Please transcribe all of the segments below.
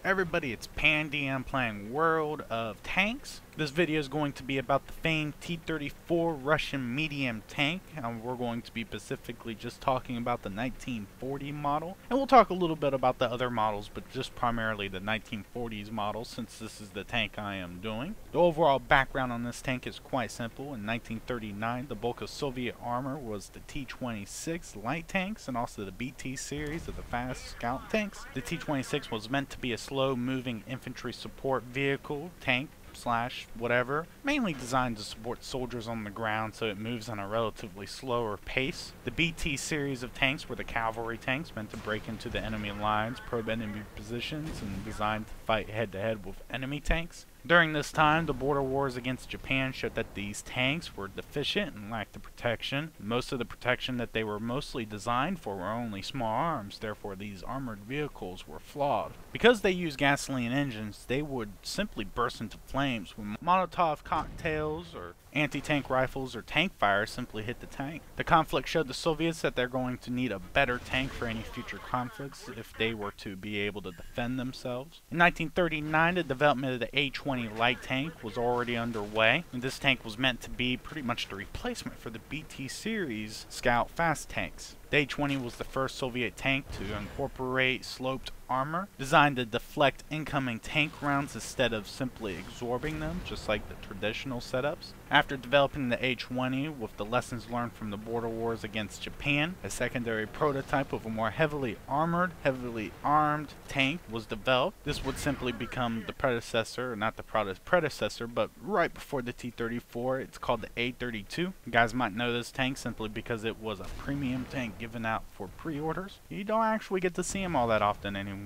Everybody, it's Pandy. I'm playing World of Tanks. This video is going to be about the famed T-34 Russian medium tank, and we're going to be specifically just talking about the 1940 model. And we'll talk a little bit about the other models, but just primarily the 1940s model since this is the tank I am doing. The overall background on this tank is quite simple. In 1939, the bulk of Soviet armor was the T-26 light tanks and also the BT series of the fast scout tanks. The T-26 was meant to be a slow-moving infantry support vehicle tank slash whatever, mainly designed to support soldiers on the ground, so it moves on a relatively slower pace. The BT series of tanks were the cavalry tanks meant to break into the enemy lines, probe enemy positions, and designed to fight head-to-head with enemy tanks. During this time, the border wars against Japan showed that these tanks were deficient and lacked the protection. Most of the protection that they were mostly designed for were only small arms, therefore these armored vehicles were flawed. Because they used gasoline engines, they would simply burst into flames when Molotov cocktails or anti-tank rifles or tank fire simply hit the tank. The conflict showed the Soviets that they're going to need a better tank for any future conflicts if they were to be able to defend themselves. In 1939, the development of the A-20 light tank was already underway, and this tank was meant to be pretty much the replacement for the BT series Scout fast tanks. The A-20 was the first Soviet tank to incorporate sloped armor, designed to deflect incoming tank rounds instead of simply absorbing them, just like the traditional setups. After developing the A-20 with the lessons learned from the border wars against Japan, a secondary prototype of a more heavily armored, heavily armed tank was developed. This would simply become the predecessor, or not the predecessor, but right before the T-34. It's called the A-32. You guys might know this tank simply because it was a premium tank given out for pre-orders. You don't actually get to see them all that often anymore.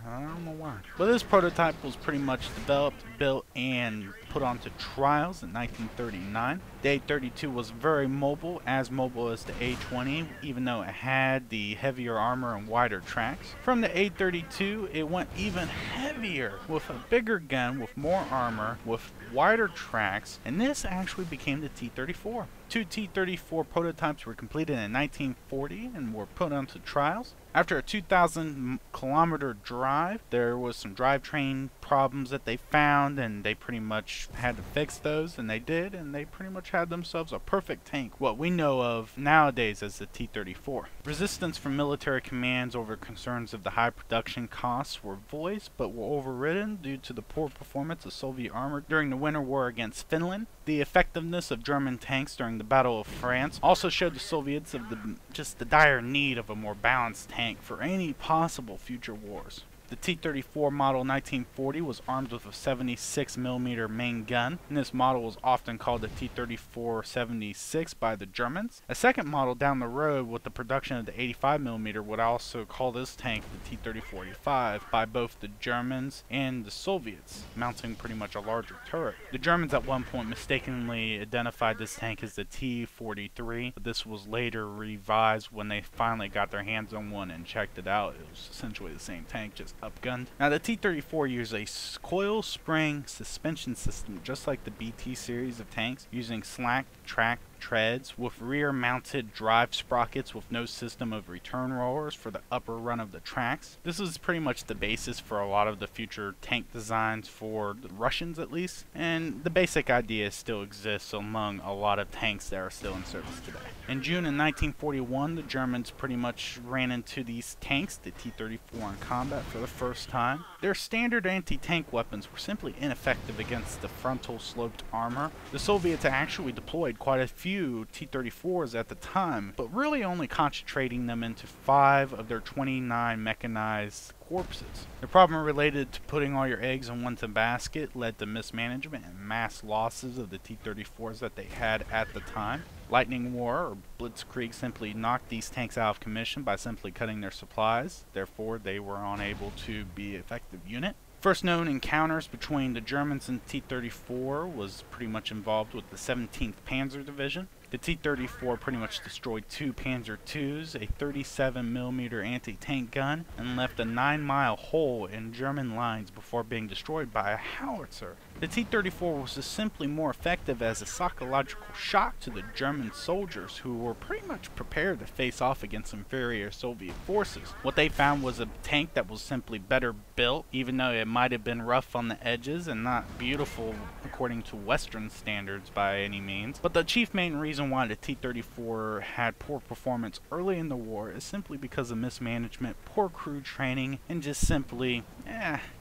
I don't know why. But this prototype was pretty much developed, built, and put onto trials in 1939. The A-32 was very mobile as the A-20, even though it had the heavier armor and wider tracks. From the A-32, it went even heavier with a bigger gun, with more armor, with wider tracks, and this actually became the T-34. Two T-34 prototypes were completed in 1940 and were put onto trials. After a 2,000-kilometer drive, there was some drivetrain problems that they found, and they pretty much had to fix those, and they did, and they pretty much had themselves a perfect tank, what we know of nowadays as the T-34. Resistance from military commands over concerns of the high production costs were voiced, but were overridden due to the poor performance of Soviet armor during the Winter War against Finland. The effectiveness of German tanks during the Battle of France also showed the Soviets of the dire need of a more balanced tank for any possible future wars. The T-34 model 1940 was armed with a 76mm main gun, and this model was often called the T-34-76 by the Germans. A second model down the road with the production of the 85mm would also call this tank the T-34-85 by both the Germans and the Soviets, mounting pretty much a larger turret. The Germans at one point mistakenly identified this tank as the T-43, but this was later revised when they finally got their hands on one and checked it out. It was essentially the same tank, just upgunned. Now the T-34 used a coil spring suspension system just like the BT series of tanks, using slack track treads with rear mounted drive sprockets with no system of return rollers for the upper run of the tracks. This is pretty much the basis for a lot of the future tank designs for the Russians at least, and the basic idea still exists among a lot of tanks that are still in service today. In June of 1941, the Germans pretty much ran into these tanks, the T-34, in combat for the first time. Their standard anti-tank weapons were simply ineffective against the frontal sloped armor. The Soviets actually deployed quite a few T-34s at the time, but really only concentrating them into 5 of their 29 mechanized corpses. The problem related to putting all your eggs in one basket led to mismanagement and mass losses of the T-34s that they had at the time. Lightning War or Blitzkrieg simply knocked these tanks out of commission by simply cutting their supplies, therefore they were unable to be an effective unit. First known encounters between the Germans and T-34 was pretty much involved with the 17th Panzer Division. The T-34 pretty much destroyed 2 Panzer IIs, a 37mm anti-tank gun, and left a 9-mile hole in German lines before being destroyed by a howitzer. The T-34 was just simply more effective as a psychological shock to the German soldiers, who were pretty much prepared to face off against inferior Soviet forces. What they found was a tank that was simply better built, even though it might have been rough on the edges and not beautiful according to Western standards by any means. But the chief main reason why the T-34 had poor performance early in the war is simply because of mismanagement, poor crew training, and just simply,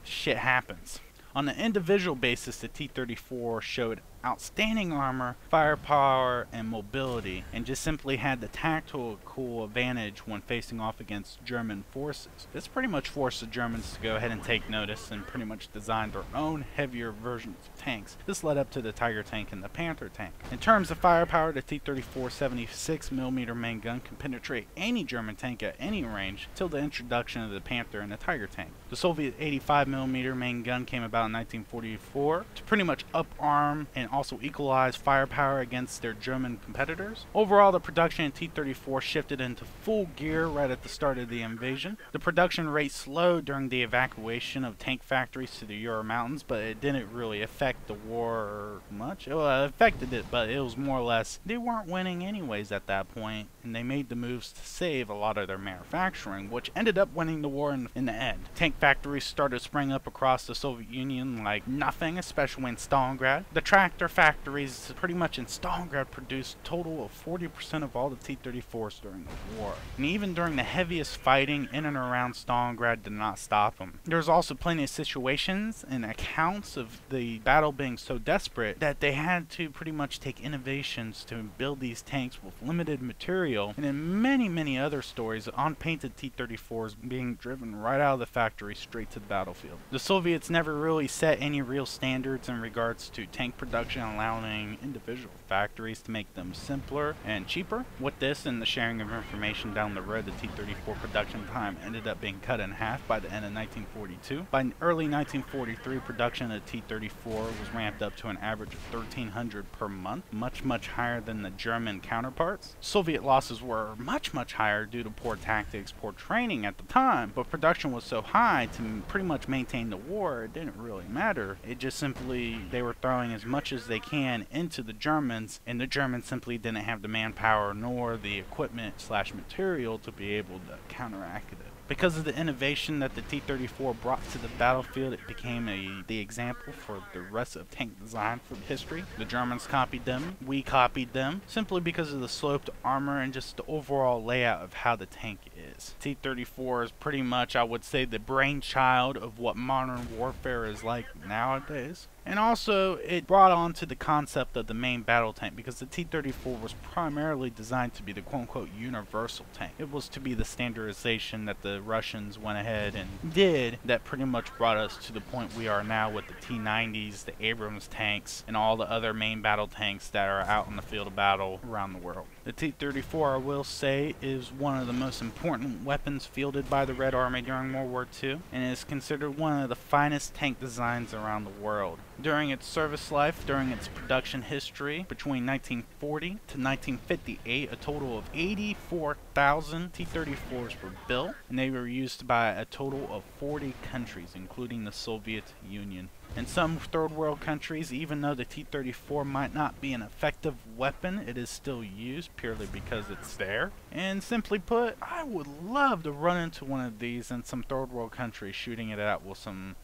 shit happens. On an individual basis, the T-34 showed outstanding armor, firepower, and mobility, and just simply had the tactical advantage when facing off against German forces. This pretty much forced the Germans to go ahead and take notice and pretty much design their own heavier versions of tanks. This led up to the Tiger tank and the Panther tank. In terms of firepower, the T-34 76mm main gun can penetrate any German tank at any range till the introduction of the Panther and the Tiger tank. The Soviet 85mm main gun came about in 1944 to pretty much up-arm and also equalize firepower against their German competitors. Overall, the production in T-34 shifted into full gear right at the start of the invasion. The production rate slowed during the evacuation of tank factories to the Ural Mountains, but it didn't really affect the war much. It affected it, but it was more or less, they weren't winning anyways at that point, and they made the moves to save a lot of their manufacturing, which ended up winning the war in the end. Tank factories started springing up across the Soviet Union like nothing, especially in Stalingrad. The tractor factories pretty much in Stalingrad produced a total of 40% of all the T-34s during the war. And even during the heaviest fighting in and around Stalingrad did not stop them. There's also plenty of situations and accounts of the battle being so desperate that they had to pretty much take innovations to build these tanks with limited material, and in many other stories, unpainted T-34s being driven right out of the factory straight to the battlefield. The Soviets never really set any real standards in regards to tank production, allowing individual factories to make them simpler and cheaper. With this and the sharing of information down the road, the T-34 production time ended up being cut in half by the end of 1942. By early 1943, production of the T-34 was ramped up to an average of 1,300 per month, much higher than the German counterparts. Soviet losses were much higher due to poor tactics, poor training at the time, but production was so high to pretty much maintain the war, it didn't really matter. It just simply, they were throwing as much as they can into the Germans, and the Germans simply didn't have the manpower nor the equipment / material to be able to counteract it. Because of the innovation that the T-34 brought to the battlefield, it became the example for the rest of tank design for history. The Germans copied them, we copied them, simply because of the sloped armor and just the overall layout of how the tank is. T-34 is pretty much, I would say, the brainchild of what modern warfare is like nowadays. And also, it brought on to the concept of the main battle tank, because the T-34 was primarily designed to be the quote-unquote universal tank. It was to be the standardization that the Russians went ahead and did that pretty much brought us to the point we are now with the T-90s, the Abrams tanks, and all the other main battle tanks that are out in the field of battle around the world. The T-34, I will say, is one of the most important weapons fielded by the Red Army during World War II, and is considered one of the finest tank designs around the world. During its service life, during its production history, between 1940 to 1958, a total of 84,000 T-34s were built, and they were used by a total of 40 countries, including the Soviet Union. In some third world countries, even though the T-34 might not be an effective weapon, it is still used purely because it's there. And simply put, I would love to run into one of these in some third world country, shooting it out with some,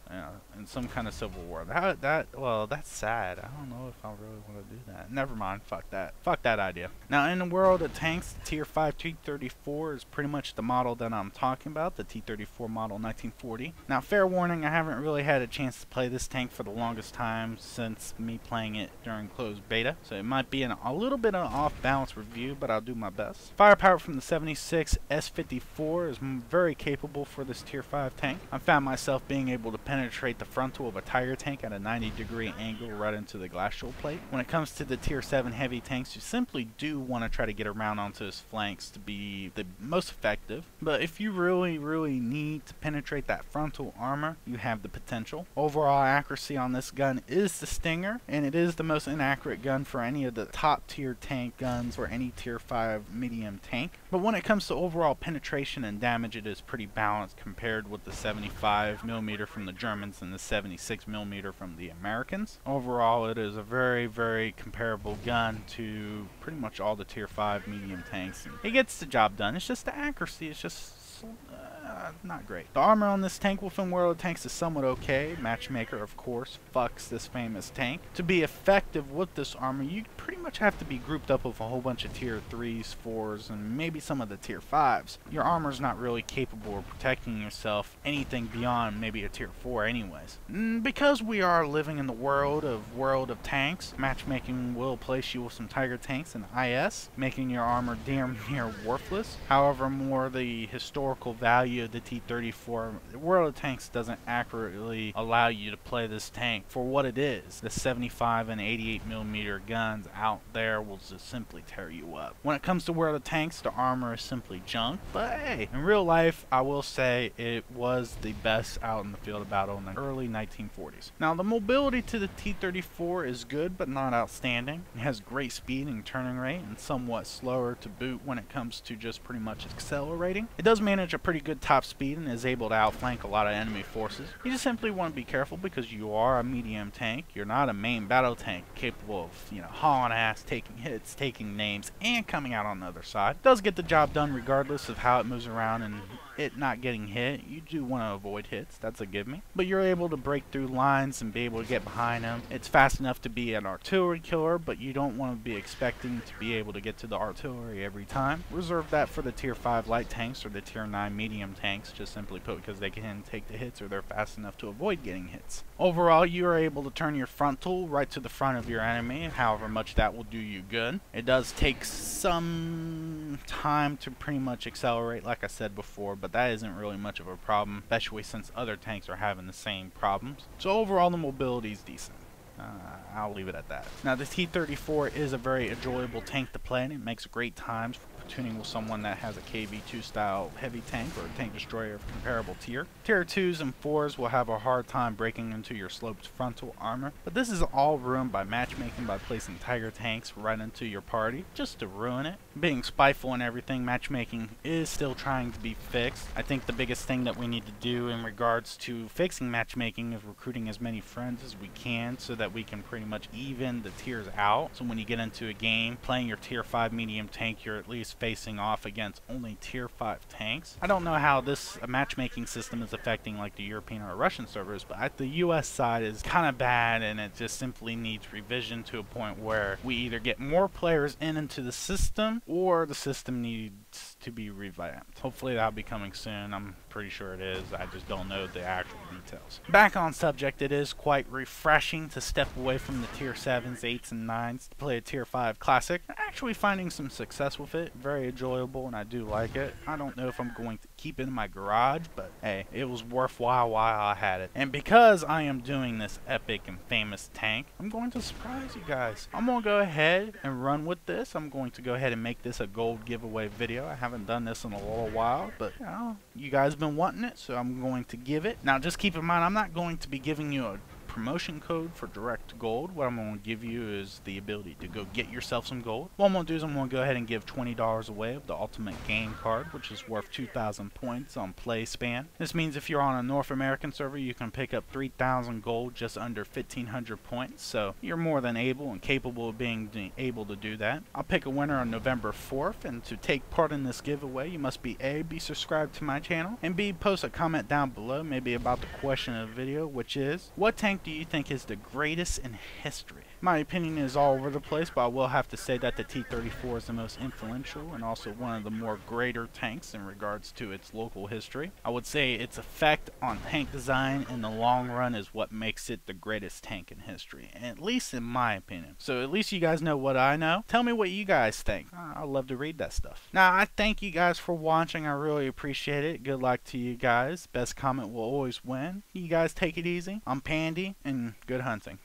in some kind of civil war. Well, that's sad. I don't know if I really want to do that. Never mind. Fuck that. Fuck that idea. Now, in the world of tanks, the Tier 5 T-34 is pretty much the model that I'm talking about, the T-34 model 1940. Now, fair warning, I haven't really had a chance to play this tank for the longest time since me playing it during closed beta, so it might be a little bit of an off-balance review, but I'll do my best. Firepower from the 76 S54 is very capable for this Tier 5 tank. I found myself being able to penetrate the frontal of a Tiger tank at a 90-degree angle right into the glacial plate. When it comes to the Tier 7 heavy tanks, you simply do want to try to get around onto his flanks to be the most effective, but if you really need to penetrate that frontal armor, you have the potential. Overall accuracy on this gun is the Stinger, and it is the most inaccurate gun for any of the top tier tank guns or any tier 5 medium tank. But when it comes to overall penetration and damage, it is pretty balanced compared with the 75mm from the Germans and the 76mm from the Americans. Overall, it is a very comparable gun to pretty much all the tier 5 medium tanks. And it gets the job done. It's just the accuracy is just not great. The armor on this tank within World of Tanks is somewhat okay. Matchmaker, of course, fucks this famous tank. To be effective with this armor, you pretty much have to be grouped up with a whole bunch of tier 3s, 4s, and maybe some of the tier 5s. Your armor's not really capable of protecting yourself anything beyond maybe a tier 4 anyways. Because we are living in the World of Tanks, matchmaking will place you with some Tiger tanks and IS, making your armor damn near worthless. However, more the historical value of the T-34, World of Tanks doesn't accurately allow you to play this tank for what it is. The 75 and 88mm guns out there will just simply tear you up. When it comes to World of Tanks, the armor is simply junk, but hey, in real life, I will say it was the best out in the field of battle in the early 1940s. Now, the mobility to the T-34 is good, but not outstanding. It has great speed and turning rate, and somewhat slower to boot when it comes to just pretty much accelerating. It does manage a pretty good top speed and is able to outflank a lot of enemy forces. You just simply want to be careful because you are a medium tank. You're not a main battle tank capable of, hauling ass, taking hits, taking names, and coming out on the other side. It does get the job done regardless of how it moves around and it not getting hit. You do want to avoid hits, that's a give me. But you're able to break through lines and be able to get behind them. It's fast enough to be an artillery killer, but you don't want to be expecting to be able to get to the artillery every time. Reserve that for the tier 5 light tanks or the tier 9 medium tanks, just simply put, because they can take the hits or they're fast enough to avoid getting hits. Overall, you are able to turn your frontal right to the front of your enemy, however much that will do you good. It does take some time to pretty much accelerate, like I said before, but that isn't really much of a problem, especially since other tanks are having the same problems. So overall, the mobility is decent. I'll leave it at that. Now, the T-34 is a very enjoyable tank to play, and it makes great times for platooning with someone that has a KV-2 style heavy tank or a tank destroyer of comparable tier. Tier 2s and 4s will have a hard time breaking into your sloped frontal armor, but this is all ruined by matchmaking by placing Tiger tanks right into your party, just to ruin it. Being spiteful and everything, matchmaking is still trying to be fixed. I think the biggest thing that we need to do in regards to fixing matchmaking is recruiting as many friends as we can so that we can pretty much even the tiers out. So when you get into a game playing your tier 5 medium tank, you're at least facing off against only tier 5 tanks. I don't know how this matchmaking system is affecting like the European or Russian servers, but at the US side is kind of bad, and it just simply needs revision to a point where we either get more players into the system or the system needs to be revamped. Hopefully that'll be coming soon. I'm pretty sure it is. I just don't know the actual details. Back on subject, it is quite refreshing to step away from the tier 7s, 8s, and 9s to play a tier 5 classic. I'm actually finding some success with it. Very enjoyable, and I do like it. I don't know if I'm going to keep it in my garage, but hey, it was worthwhile while I had it. And because I am doing this epic and famous tank, I'm going to surprise you guys. I'm going to go ahead and run with this. I'm going to go ahead and make this a gold giveaway video. I haven't done this in a little while, but you guys been wanting it, so I'm going to give it. Now just keep in mind, I'm not going to be giving you a promotion code for direct gold. What I'm going to give you is the ability to go get yourself some gold. What I'm going to do is I'm going to go ahead and give $20 away of the ultimate game card, which is worth 2,000 points on Playspan. This means if you're on a North American server, you can pick up 3,000 gold just under 1,500 points, so you're more than able and capable of being able to do that. I'll pick a winner on November 4th, and to take part in this giveaway, you must be A, be subscribed to my channel, and B, post a comment down below, maybe about the question of the video, which is, what tank do you think is the greatest in history? My opinion is all over the place, but I will have to say that the T-34 is the most influential and also one of the more greater tanks in regards to its local history. I would say its effect on tank design in the long run is what makes it the greatest tank in history, at least in my opinion. So at least you guys know what I know. Tell me what you guys think. I'd love to read that stuff. Now, I thank you guys for watching. I really appreciate it. Good luck to you guys. Best comment will always win. You guys take it easy. I'm Pandy, and good hunting.